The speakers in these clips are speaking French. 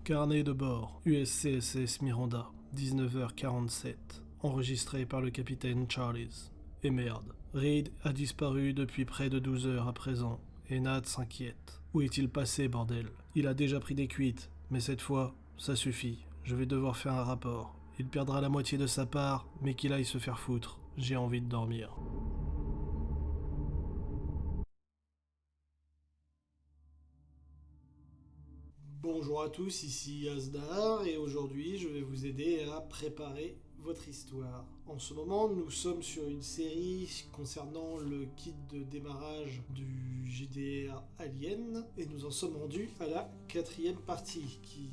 Carnet de bord, USCSS Miranda, 19h47, enregistré par le capitaine Charles. Et merde, Reed a disparu depuis près de 12 heures à présent, et Nat s'inquiète. Où est-il passé, bordel? Il a déjà pris des cuites, mais cette fois, ça suffit, je vais devoir faire un rapport. Il perdra la moitié de sa part, mais qu'il aille se faire foutre. J'ai envie de dormir. Bonjour à tous, ici Asdar et aujourd'hui je vais vous aider à préparer votre histoire. En ce moment nous sommes sur une série concernant le kit de démarrage du GDR Alien et nous en sommes rendus à la 4e partie qui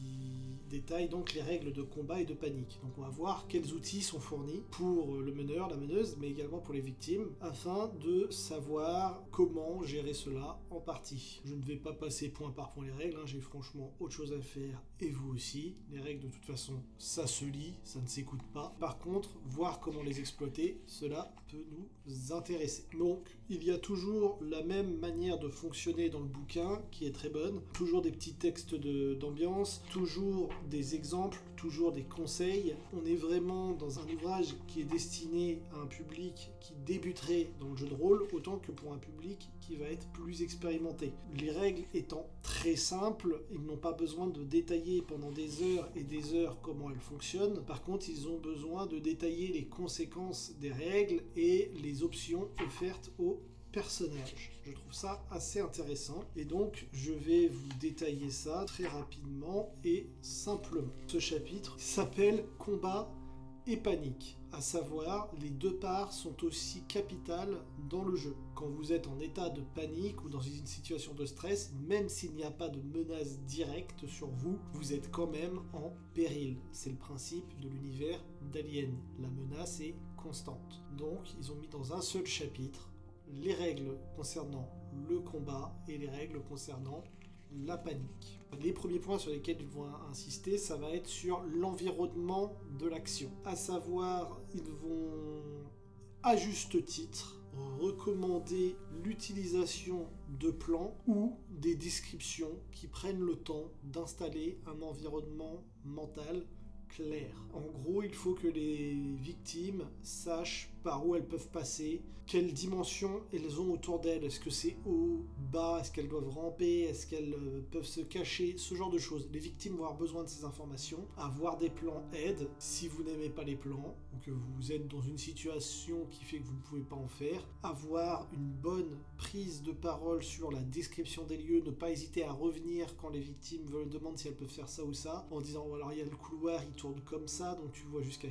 détaille donc les règles de combat et de panique. Donc on va voir quels outils sont fournis pour le meneur, la meneuse, mais également pour les victimes, afin de savoir comment gérer cela en partie. Je ne vais pas passer point par point les règles, j'ai franchement autre chose à faire, et vous aussi. Les règles de toute façon, ça se lit, ça ne s'écoute pas. Par contre, voir comment les exploiter, cela peut nous intéresser. Donc, il y a toujours la même manière de fonctionner dans le bouquin, qui est très bonne. Toujours des petits textes d'ambiance, toujours des exemples, toujours des conseils. On est vraiment dans un ouvrage qui est destiné à un public qui débuterait dans le jeu de rôle, autant que pour un public qui va être plus expérimenté. Les règles étant très simples, ils n'ont pas besoin de détailler pendant des heures et des heures comment elles fonctionnent. Par contre, ils ont besoin de détailler les conséquences des règles et les options offertes aux personnages. Je trouve ça assez intéressant et donc je vais vous détailler ça très rapidement et simplement. Ce chapitre s'appelle Combat et panique, à savoir les deux parts sont aussi capitales dans le jeu. Quand vous êtes en état de panique ou dans une situation de stress, même s'il n'y a pas de menace directe sur vous, vous êtes quand même en péril. C'est le principe de l'univers d'Alien. La menace est constante. Donc ils ont mis dans un seul chapitre les règles concernant le combat et les règles concernant la panique. Les premiers points sur lesquels ils vont insister, ça va être sur l'environnement de l'action. À savoir, ils vont, à juste titre, recommander l'utilisation de plans ou des descriptions qui prennent le temps d'installer un environnement mental clair. En gros, il faut que les victimes sachent par où elles peuvent passer, quelles dimensions elles ont autour d'elles. Est-ce que c'est haut, bas, est-ce qu'elles doivent ramper, est-ce qu'elles peuvent se cacher, ce genre de choses. Les victimes vont avoir besoin de ces informations. Avoir des plans aide si vous n'aimez pas les plans ou que vous êtes dans une situation qui fait que vous ne pouvez pas en faire. Avoir une bonne prise de parole sur la description des lieux, ne pas hésiter à revenir quand les victimes demandent si elles peuvent faire ça ou ça, en disant oh, alors il y a le couloir, il tourne comme ça, donc tu vois jusqu'à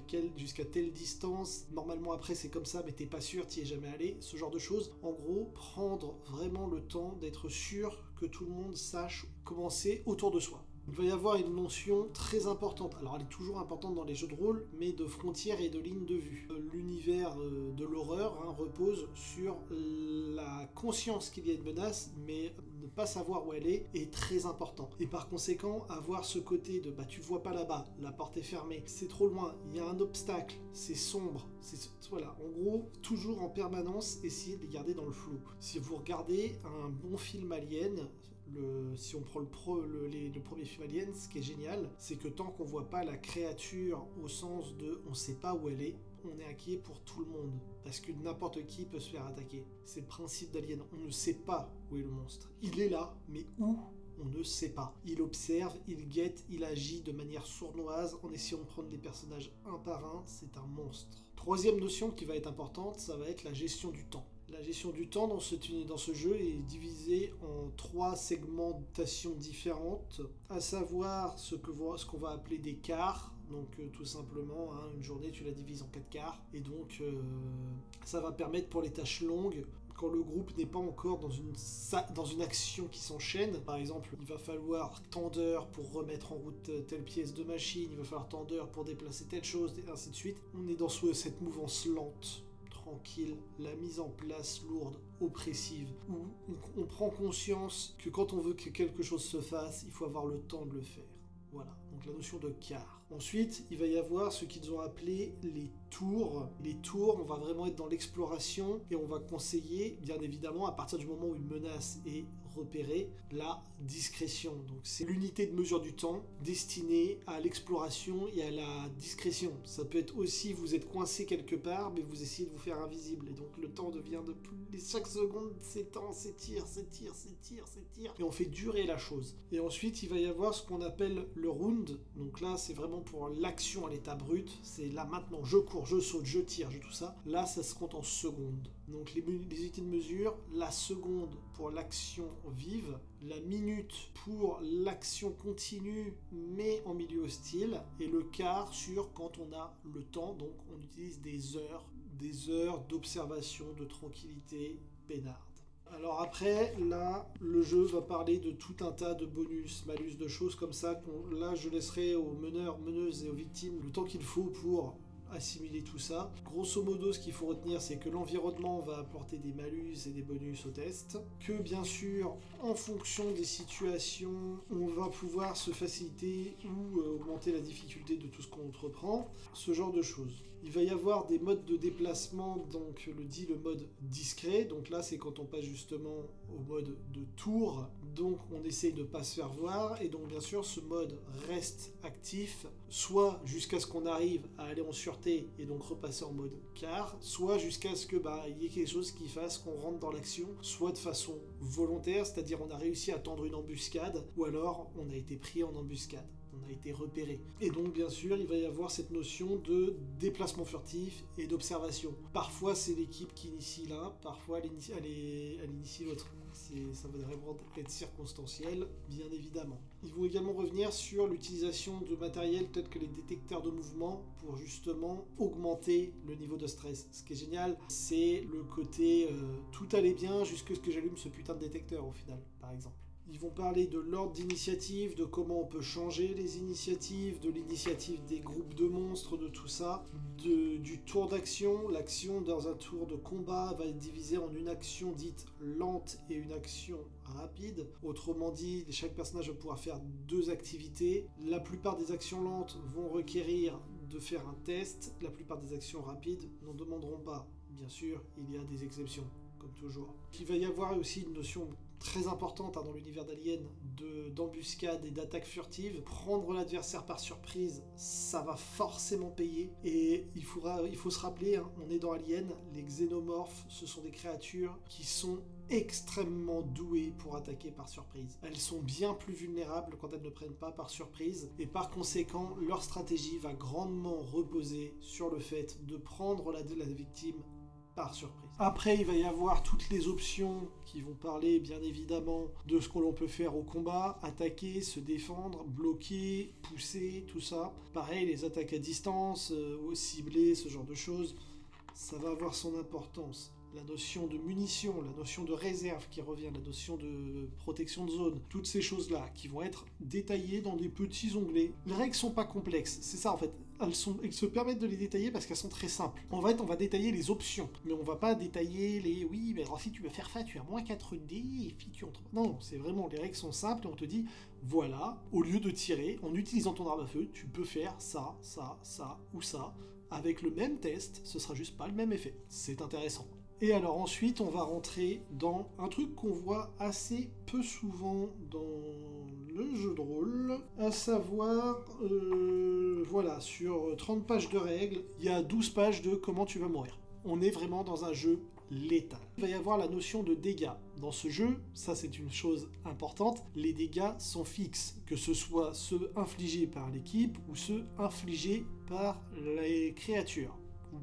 telle distance, normalement après c'est comme ça mais t'es pas sûr, t'y es jamais allé, ce genre de choses. En gros, prendre vraiment le temps d'être sûr que tout le monde sache comment c'est autour de soi. Il va y avoir une notion très importante, alors elle est toujours importante dans les jeux de rôle, mais de frontières et de lignes de vue. L'univers de l'horreur repose sur la conscience qu'il y a une menace, mais ne pas savoir où elle est très important. Et par conséquent, avoir ce côté de tu le vois pas là-bas, la porte est fermée, c'est trop loin, il y a un obstacle, c'est sombre, voilà. En gros, toujours en permanence, essayer de les garder dans le flou. Si vous regardez un bon film Alien, si on prend le premier film Alien, ce qui est génial, c'est que tant qu'on voit pas la créature au sens de on sait pas où elle est, on est inquiet pour tout le monde, parce que n'importe qui peut se faire attaquer. C'est le principe d'Alien, on ne sait pas où est le monstre. Il est là, mais où ? On ne sait pas. Il observe, il guette, il agit de manière sournoise en essayant de prendre les personnages un par un, c'est un monstre. Troisième notion qui va être importante, ça va être la gestion du temps. La gestion du temps dans ce jeu est divisée en 3 segmentations différentes, à savoir ce qu'on va appeler des quarts. Donc tout simplement, une journée tu la divises en 4 quarts, et donc ça va permettre pour les tâches longues, quand le groupe n'est pas encore dans une action qui s'enchaîne. Par exemple, il va falloir tant d'heures pour remettre en route telle pièce de machine, il va falloir tant d'heures pour déplacer telle chose, et ainsi de suite. On est dans cette mouvance lente, tranquille, la mise en place lourde, oppressive, où on prend conscience que quand on veut que quelque chose se fasse, il faut avoir le temps de le faire. Voilà, donc la notion de quart. Ensuite, il va y avoir ce qu'ils ont appelé les tours. Les tours, on va vraiment être dans l'exploration et on va conseiller, bien évidemment, à partir du moment où une menace est repérer la discrétion. Donc c'est l'unité de mesure du temps destinée à l'exploration et à la discrétion. Ça peut être aussi, vous êtes coincé quelque part, mais vous essayez de vous faire invisible. Et donc le temps devient de plus... Chaque seconde s'étend, s'étire. Et on fait durer la chose. Et ensuite, il va y avoir ce qu'on appelle le round. Donc là, c'est vraiment pour l'action à l'état brut. C'est là maintenant, je cours, je saute, je tire, tout ça. Là, ça se compte en secondes. Donc les unités de mesure, la seconde pour l'action vive, la minute pour l'action continue mais en milieu hostile, et le quart sur quand on a le temps, donc on utilise des heures d'observation, de tranquillité peinarde. Alors après, là, le jeu va parler de tout un tas de bonus, malus, de choses comme ça. Là, je laisserai aux meneurs, meneuses et aux victimes le temps qu'il faut pour assimiler tout ça. Grosso modo, ce qu'il faut retenir, c'est que l'environnement va apporter des malus et des bonus au test, que bien sûr, en fonction des situations, on va pouvoir se faciliter ou augmenter la difficulté de tout ce qu'on entreprend, ce genre de choses. Il va y avoir des modes de déplacement, donc le mode discret, donc là c'est quand on passe justement au mode de tour, donc on essaye de ne pas se faire voir, et donc bien sûr ce mode reste actif, soit jusqu'à ce qu'on arrive à aller en sûreté et donc repasser en mode quart, soit jusqu'à ce que y ait quelque chose qui fasse qu'on rentre dans l'action, soit de façon volontaire, c'est-à-dire on a réussi à tendre une embuscade, ou alors on a été pris en embuscade. On a été repéré. Et donc bien sûr, il va y avoir cette notion de déplacement furtif et d'observation. Parfois c'est l'équipe qui initie l'un, parfois elle initie l'autre. Ça va vraiment être circonstanciel, bien évidemment. Ils vont également revenir sur l'utilisation de matériel tels que les détecteurs de mouvement pour justement augmenter le niveau de stress. Ce qui est génial, c'est le côté tout allait bien jusqu'à ce que j'allume ce putain de détecteur au final, par exemple. Ils vont parler de l'ordre d'initiative, de comment on peut changer les initiatives, de l'initiative des groupes de monstres, de tout ça, du tour d'action. L'action dans un tour de combat va être divisée en une action dite lente et une action rapide. Autrement dit, chaque personnage va pouvoir faire 2 activités. La plupart des actions lentes vont requérir de faire un test. La plupart des actions rapides n'en demanderont pas. Bien sûr, il y a des exceptions, comme toujours. Il va y avoir aussi une notion très importante dans l'univers d'Alien d'embuscade et d'attaque furtive. Prendre l'adversaire par surprise, ça va forcément payer. Et il faut se rappeler, on est dans Alien, les xénomorphes, ce sont des créatures qui sont extrêmement douées pour attaquer par surprise. Elles sont bien plus vulnérables quand elles ne prennent pas par surprise, et par conséquent, leur stratégie va grandement reposer sur le fait de prendre la victime par surprise. Après, il va y avoir toutes les options qui vont parler bien évidemment de ce que l'on peut faire au combat, attaquer, se défendre, bloquer, pousser, tout ça. Pareil, les attaques à distance, cibler, ce genre de choses, ça va avoir son importance. La notion de munitions, la notion de réserve qui revient, la notion de protection de zone, toutes ces choses-là qui vont être détaillées dans des petits onglets. Les règles sont pas complexes, c'est ça en fait. Elles se permettent de les détailler parce qu'elles sont très simples. En fait, on va détailler les options, mais on va pas détailler les... Oui, mais alors si tu veux faire ça, tu as moins 4D, et puis tu entre... Non, c'est vraiment, les règles sont simples et on te dit, voilà, au lieu de tirer, en utilisant ton arme à feu, tu peux faire ça, ça, ça ou ça. Avec le même test, ce sera juste pas le même effet. C'est intéressant. Et alors ensuite, on va rentrer dans un truc qu'on voit assez peu souvent dans le jeu de rôle, à savoir, voilà, sur 30 pages de règles, il y a 12 pages de comment tu vas mourir. On est vraiment dans un jeu létal. Il va y avoir la notion de dégâts. Dans ce jeu, ça c'est une chose importante, les dégâts sont fixes, que ce soit ceux infligés par l'équipe ou ceux infligés par les créatures. Ou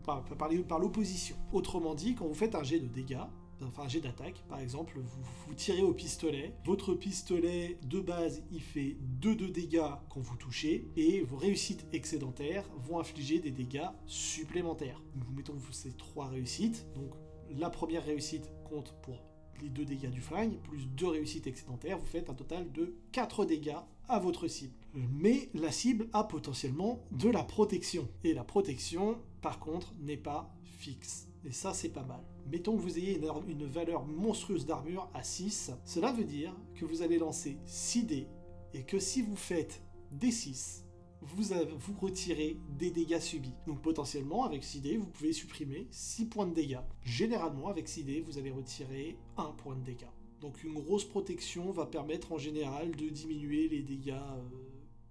par l'opposition. Autrement dit, quand vous faites un jet de dégâts, enfin un jet d'attaque, par exemple, vous tirez au pistolet, votre pistolet de base, il fait 2 de dégâts quand vous touchez, et vos réussites excédentaires vont infliger des dégâts supplémentaires. Nous mettons ces 3 réussites, donc la première réussite compte pour les 2 dégâts du flingue, plus 2 réussites excédentaires, vous faites un total de 4 dégâts à votre cible. Mais la cible a potentiellement de la protection. Et la protection, par contre, n'est pas fixe. Et ça, c'est pas mal. Mettons que vous ayez une valeur monstrueuse d'armure à 6. Cela veut dire que vous allez lancer 6 dés et que si vous faites D6, vous retirez des dégâts subis. Donc potentiellement, avec 6 dés, vous pouvez supprimer 6 points de dégâts. Généralement, avec 6 dés, vous allez retirer 1 point de dégâts. Donc une grosse protection va permettre en général de diminuer les dégâts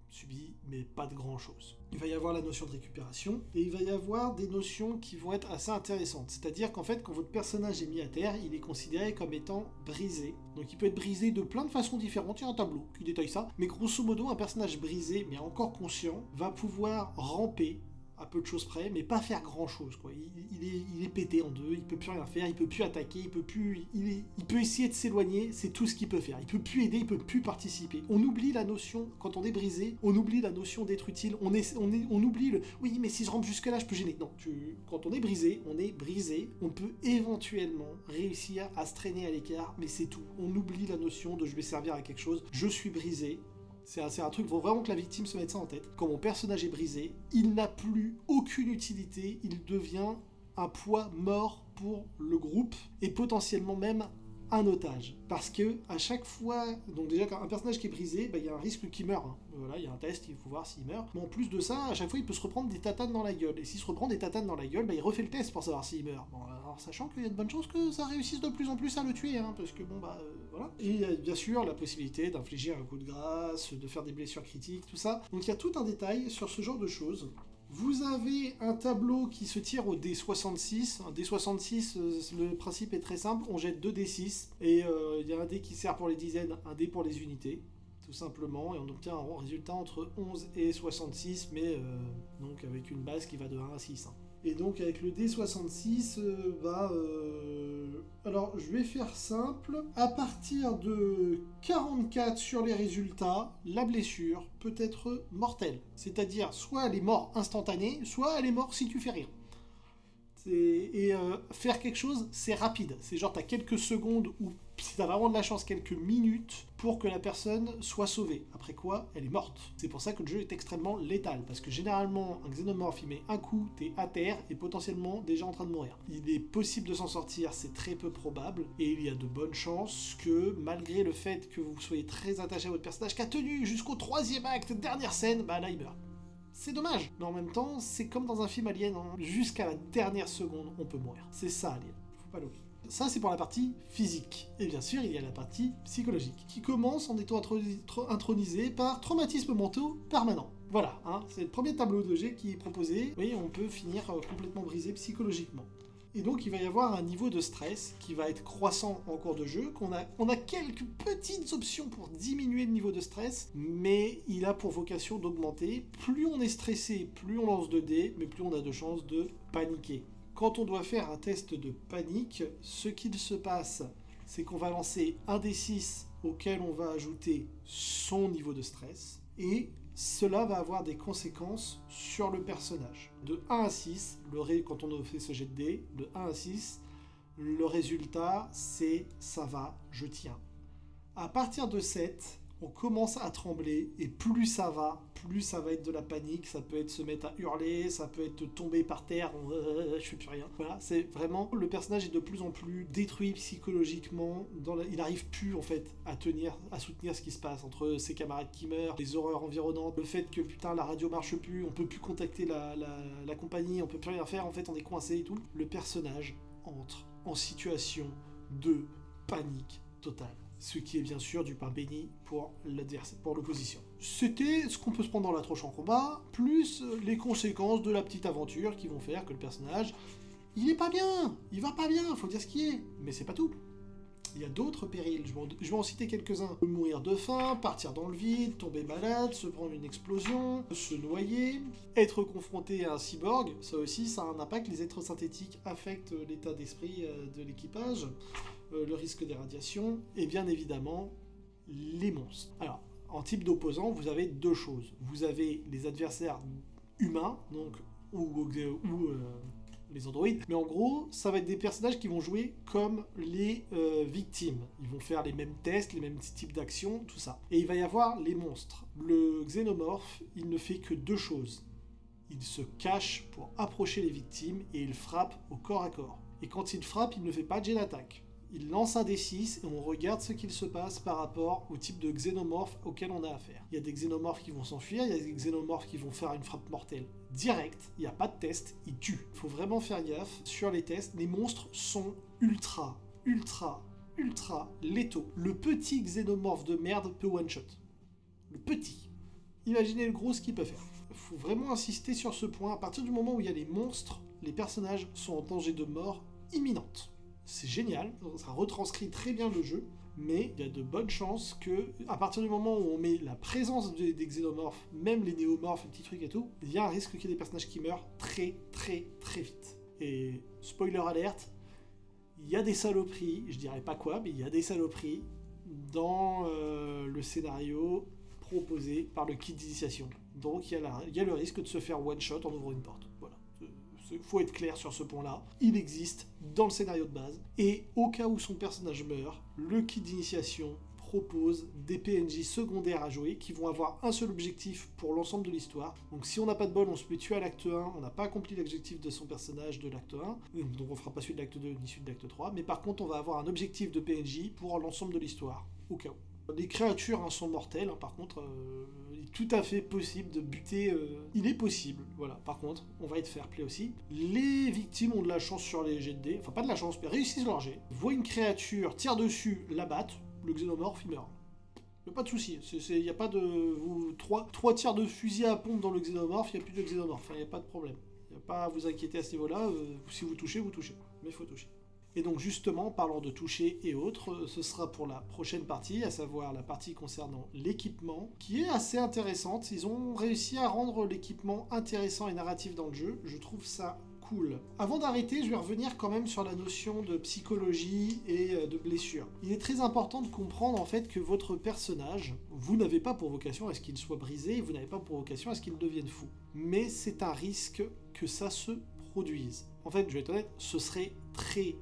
subis, mais pas de grand chose. Il va y avoir la notion de récupération, et il va y avoir des notions qui vont être assez intéressantes. C'est-à-dire qu'en fait, quand votre personnage est mis à terre, il est considéré comme étant brisé. Donc il peut être brisé de plein de façons différentes, il y a un tableau qui détaille ça, mais grosso modo, un personnage brisé, mais encore conscient, va pouvoir ramper, à peu de choses près, mais pas faire grand chose, quoi. Il est pété en deux, il peut plus rien faire, il peut plus attaquer, il peut essayer de s'éloigner, c'est tout ce qu'il peut faire. Il peut plus aider, il peut plus participer. On oublie la notion, quand on est brisé, on oublie la notion d'être utile, on oublie le oui, mais si je rampe jusque là, je peux gêner. Non, quand on est brisé, on peut éventuellement réussir à se traîner à l'écart, mais c'est tout. On oublie la notion de je vais servir à quelque chose, je suis brisé. C'est un truc, il faut vraiment que la victime se mette ça en tête. Quand mon personnage est brisé, il n'a plus aucune utilité, il devient un poids mort pour le groupe, et potentiellement même un otage. Parce que à chaque fois, donc déjà quand un personnage qui est brisé, il y a un risque qu'il meure. Hein. Voilà, il y a un test, il faut voir s'il meurt. Mais en plus de ça, à chaque fois il peut se reprendre des tatanes dans la gueule. Et s'il se reprend des tatanes dans la gueule, il refait le test pour savoir s'il meurt. Bon, alors sachant qu'il y a de bonnes chances que ça réussisse de plus en plus à le tuer, hein, parce que voilà. Et il y a bien sûr la possibilité d'infliger un coup de grâce, de faire des blessures critiques, tout ça. Donc il y a tout un détail sur ce genre de choses. Vous avez un tableau qui se tire au D66. Un D66, le principe est très simple. On jette 2 D6 et il y a un dé qui sert pour les dizaines, un dé pour les unités, tout simplement. Et on obtient un résultat entre 11 et 66, mais donc avec une base qui va de 1 à 6. Hein. Et donc avec le D66, alors je vais faire simple. À partir de 44 sur les résultats, la blessure peut être mortelle. C'est-à-dire soit elle est mort instantanée, soit elle est mort si tu fais rien. Faire quelque chose, c'est rapide. C'est genre t'as quelques secondes ou si t'as vraiment de la chance, quelques minutes pour que la personne soit sauvée. Après quoi, elle est morte. C'est pour ça que le jeu est extrêmement létal. Parce que généralement, un xénomorphe, il met un coup, t'es à terre et potentiellement déjà en train de mourir. Il est possible de s'en sortir, c'est très peu probable. Et il y a de bonnes chances que, malgré le fait que vous soyez très attaché à votre personnage, qui a tenu jusqu'au 3e acte, dernière scène, là il meurt. C'est dommage, mais en même temps, c'est comme dans un film Alien, hein. Jusqu'à la dernière seconde, on peut mourir. C'est ça, Alien. Faut pas l'oublier. Ça, c'est pour la partie physique. Et bien sûr, il y a la partie psychologique, qui commence en étant intronisé par traumatismes mentaux permanents. Voilà, hein, c'est le premier tableau de jet qui est proposé. Oui, on peut finir complètement brisé psychologiquement. Et donc il va y avoir un niveau de stress qui va être croissant en cours de jeu, on a quelques petites options pour diminuer le niveau de stress, mais il a pour vocation d'augmenter. Plus on est stressé, plus on lance de dés, mais plus on a de chances de paniquer. Quand on doit faire un test de panique, ce qu'il se passe, c'est qu'on va lancer un D6 auquel on va ajouter son niveau de stress, et cela va avoir des conséquences sur le personnage. De 1 à 6, quand on fait ce jet de dés, de 1 à 6, le résultat c'est « ça va, je tiens ». À partir de 7, on commence à trembler, et plus ça va être de la panique, ça peut être se mettre à hurler, ça peut être tomber par terre, je fais plus rien. Voilà, c'est vraiment, le personnage est de plus en plus détruit psychologiquement, il n'arrive plus en fait à soutenir ce qui se passe, entre ses camarades qui meurent, les horreurs environnantes, le fait que putain la radio marche plus, on peut plus contacter la compagnie, on peut plus rien faire, en fait on est coincé et tout. Le personnage entre en situation de panique totale. Ce qui est bien sûr du pain béni pour l'adversaire, pour l'opposition. C'était ce qu'on peut se prendre dans la tronche en combat, plus les conséquences de la petite aventure qui vont faire que le personnage, il est pas bien, il va pas bien, faut dire ce qui est, mais c'est pas tout. Il y a d'autres périls, je vais en citer quelques-uns. Mourir de faim, partir dans le vide, tomber malade, se prendre une explosion, se noyer, être confronté à un cyborg, ça aussi ça a un impact, les êtres synthétiques affectent l'état d'esprit de l'équipage, le risque des radiations, et bien évidemment, les monstres. Alors, en type d'opposant, vous avez deux choses. Vous avez les adversaires humains, donc ou les androïdes, mais en gros, ça va être des personnages qui vont jouer comme les victimes. Ils vont faire les mêmes tests, les mêmes types d'actions, tout ça. Et il va y avoir les monstres. Le xénomorphe, il ne fait que deux choses. Il se cache pour approcher les victimes et il frappe au corps à corps. Et quand il frappe, il ne fait pas de jet d'attaque. Il lance un D6 et on regarde ce qu'il se passe par rapport au type de xénomorphe auquel on a affaire. Il y a des xénomorphes qui vont s'enfuir, il y a des xénomorphes qui vont faire une frappe mortelle direct, il n'y a pas de test, ils tuent. Il faut vraiment faire gaffe sur les tests, les monstres sont ultra ultra létaux. Le petit xénomorphe de merde peut one-shot. Le petit. Imaginez le gros ce qu'il peut faire. Il faut vraiment insister sur ce point. À partir du moment où il y a les monstres, les personnages sont en danger de mort imminente. C'est génial, ça retranscrit très bien le jeu, mais il y a de bonnes chances que, à partir du moment où on met la présence des xénomorphes, même les néomorphes, les petits trucs et tout, il y a un risque qu'il y ait des personnages qui meurent très très très vite. Et spoiler alerte, il y a des saloperies, je dirais pas quoi, mais il y a des saloperies dans le scénario proposé par le kit d'initiation. Donc il y a le risque de se faire one shot en ouvrant une porte. Voilà. Il faut être clair sur ce point-là. Il existe dans le scénario de base. Et au cas où son personnage meurt, le kit d'initiation propose des PNJ secondaires à jouer qui vont avoir un seul objectif pour l'ensemble de l'histoire. Donc si on n'a pas de bol, on se fait tuer à l'acte 1, on n'a pas accompli l'objectif de son personnage de l'acte 1, donc on fera pas celui de l'acte 2 ni celui de l'acte 3, mais par contre on va avoir un objectif de PNJ pour l'ensemble de l'histoire, au cas où. Les créatures sont mortelles, par contre, il est tout à fait possible de buter. Il est possible, voilà. Par contre, on va être fair play aussi. Les victimes ont de la chance sur les jets de dés, enfin pas de la chance, mais réussissent leur jet. Voient une créature, tirent dessus, la battent, le xénomorphe il meurt. Il n'y a pas de souci, il n'y a pas de. Trois tirs de fusil à pompe dans le xénomorphe, il n'y a plus de xénomorphe, il n'y a pas de problème. Il n'y a pas à vous inquiéter à ce niveau-là, si vous touchez, mais il faut toucher. Et donc justement, parlant de toucher et autres, ce sera pour la prochaine partie, à savoir la partie concernant l'équipement, qui est assez intéressante. Ils ont réussi à rendre l'équipement intéressant et narratif dans le jeu. Je trouve ça cool. Avant d'arrêter, je vais revenir quand même sur la notion de psychologie et de blessure. Il est très important de comprendre en fait que votre personnage, vous n'avez pas pour vocation à ce qu'il soit brisé, et vous n'avez pas pour vocation à ce qu'il devienne fou. Mais c'est un risque que ça se produise. En fait, je vais être honnête, ce serait très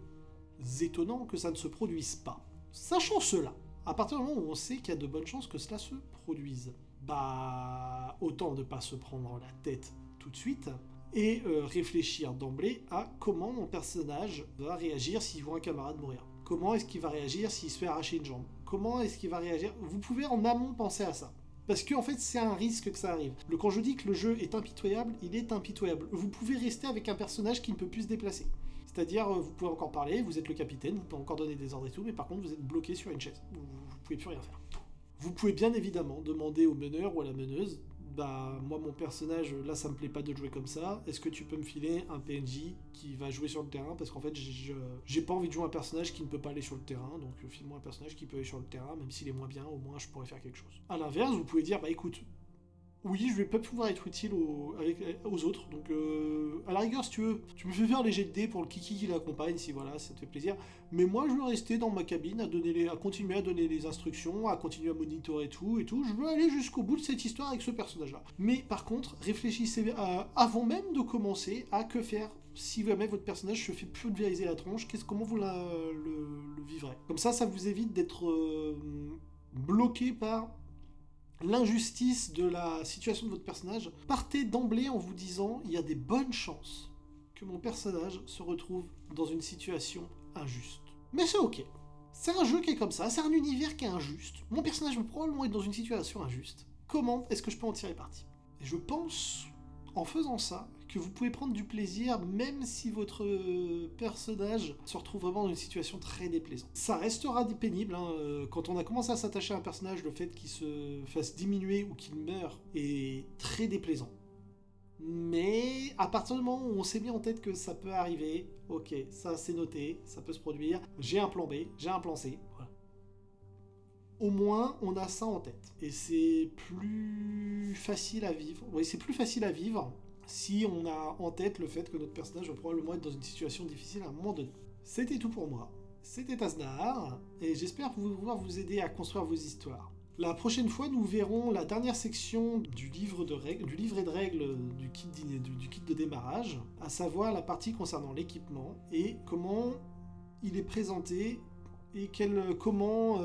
étonnant que ça ne se produise pas. Sachant cela, à partir du moment où on sait qu'il y a de bonnes chances que cela se produise, bah autant ne pas se prendre la tête tout de suite et réfléchir d'emblée à comment mon personnage va réagir s'il voit un camarade mourir. Comment est-ce qu'il va réagir s'il se fait arracher une jambe? Comment est-ce qu'il va réagir? Vous pouvez en amont penser à ça. Parce que en fait, c'est un risque que ça arrive. Quand je dis que le jeu est impitoyable, il est impitoyable. Vous pouvez rester avec un personnage qui ne peut plus se déplacer. C'est-à-dire, vous pouvez encore parler, vous êtes le capitaine, vous pouvez encore donner des ordres et tout, mais par contre, vous êtes bloqué sur une chaise. Vous pouvez plus rien faire. Vous pouvez bien évidemment demander au meneur ou à la meneuse, bah, moi, mon personnage, là, ça me plaît pas de le jouer comme ça, est-ce que tu peux me filer un PNJ qui va jouer sur le terrain? Parce qu'en fait, j'ai pas envie de jouer un personnage qui ne peut pas aller sur le terrain, donc file-moi un personnage qui peut aller sur le terrain, même s'il est moins bien, au moins, je pourrais faire quelque chose. À l'inverse, vous pouvez dire, bah écoute, oui, je vais pas pouvoir être utile aux autres, donc à la rigueur, si tu veux, tu me fais faire les jets de dés pour le kiki qui l'accompagne, si voilà, ça te fait plaisir, mais moi je veux rester dans ma cabine à continuer à donner les instructions, à continuer à monitorer tout, je veux aller jusqu'au bout de cette histoire avec ce personnage-là. Mais par contre, réfléchissez avant même de commencer à que faire si jamais votre personnage se fait pulvériser la tronche, comment vous le vivrez. Comme ça vous évite d'être bloqué par l'injustice de la situation de votre personnage. Partez d'emblée en vous disant il y a des bonnes chances que mon personnage se retrouve dans une situation injuste. Mais c'est ok. C'est un jeu qui est comme ça, c'est un univers qui est injuste. Mon personnage va probablement être dans une situation injuste. Comment est-ce que je peux en tirer parti? Et je pense, en faisant ça, que vous pouvez prendre du plaisir même si votre personnage se retrouve vraiment dans une situation très déplaisante. Ça restera pénible, hein. Quand on a commencé à s'attacher à un personnage, le fait qu'il se fasse diminuer ou qu'il meure est très déplaisant. Mais à partir du moment où on s'est mis en tête que ça peut arriver, ok, ça c'est noté, ça peut se produire, j'ai un plan B, j'ai un plan C, voilà. Au moins, on a ça en tête. Et c'est plus facile à vivre. Oui, c'est plus facile à vivre si on a en tête le fait que notre personnage va probablement être dans une situation difficile à un moment donné. C'était tout pour moi. C'était Azdar, et j'espère pouvoir vous aider à construire vos histoires. La prochaine fois, nous verrons la dernière section du livret de règles du kit de démarrage, à savoir la partie concernant l'équipement et comment il est présenté et comment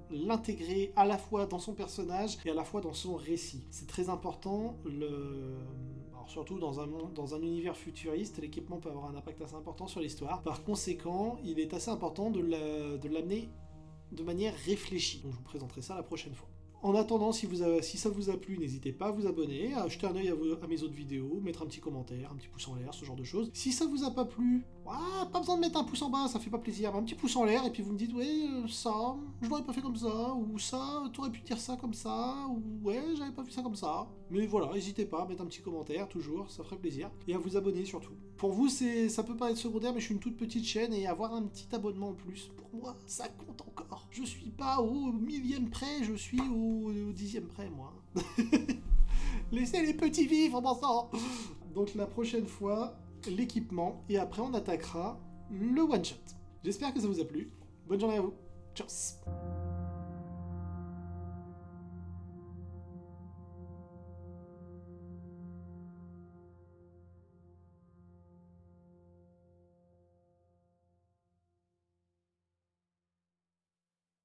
l'intégrer à la fois dans son personnage et à la fois dans son récit. C'est très important, alors surtout dans un univers futuriste, l'équipement peut avoir un impact assez important sur l'histoire. Par conséquent, il est assez important de l'amener de manière réfléchie. Donc je vous présenterai ça la prochaine fois. En attendant, si ça vous a plu, n'hésitez pas à vous abonner, à jeter un œil à mes autres vidéos, mettre un petit commentaire, un petit pouce en l'air, ce genre de choses. Si ça vous a pas plu, pas besoin de mettre un pouce en bas, ça fait pas plaisir, mais un petit pouce en l'air, et puis vous me dites, ouais, ça, je l'aurais pas fait comme ça, ou ça, t'aurais pu dire ça comme ça, ou ouais, j'avais pas vu ça comme ça. Mais voilà, n'hésitez pas à mettre un petit commentaire, toujours, ça ferait plaisir. Et à vous abonner surtout. Pour vous, ça peut paraître secondaire, mais je suis une toute petite chaîne, et avoir un petit abonnement en plus, pour moi, ça compte encore. Je suis pas au millième près, je suis au 10e près, moi. Laissez les petits vivre, bon sang. Donc la prochaine fois, l'équipement, et après on attaquera le one-shot. J'espère que ça vous a plu. Bonne journée à vous. Ciao.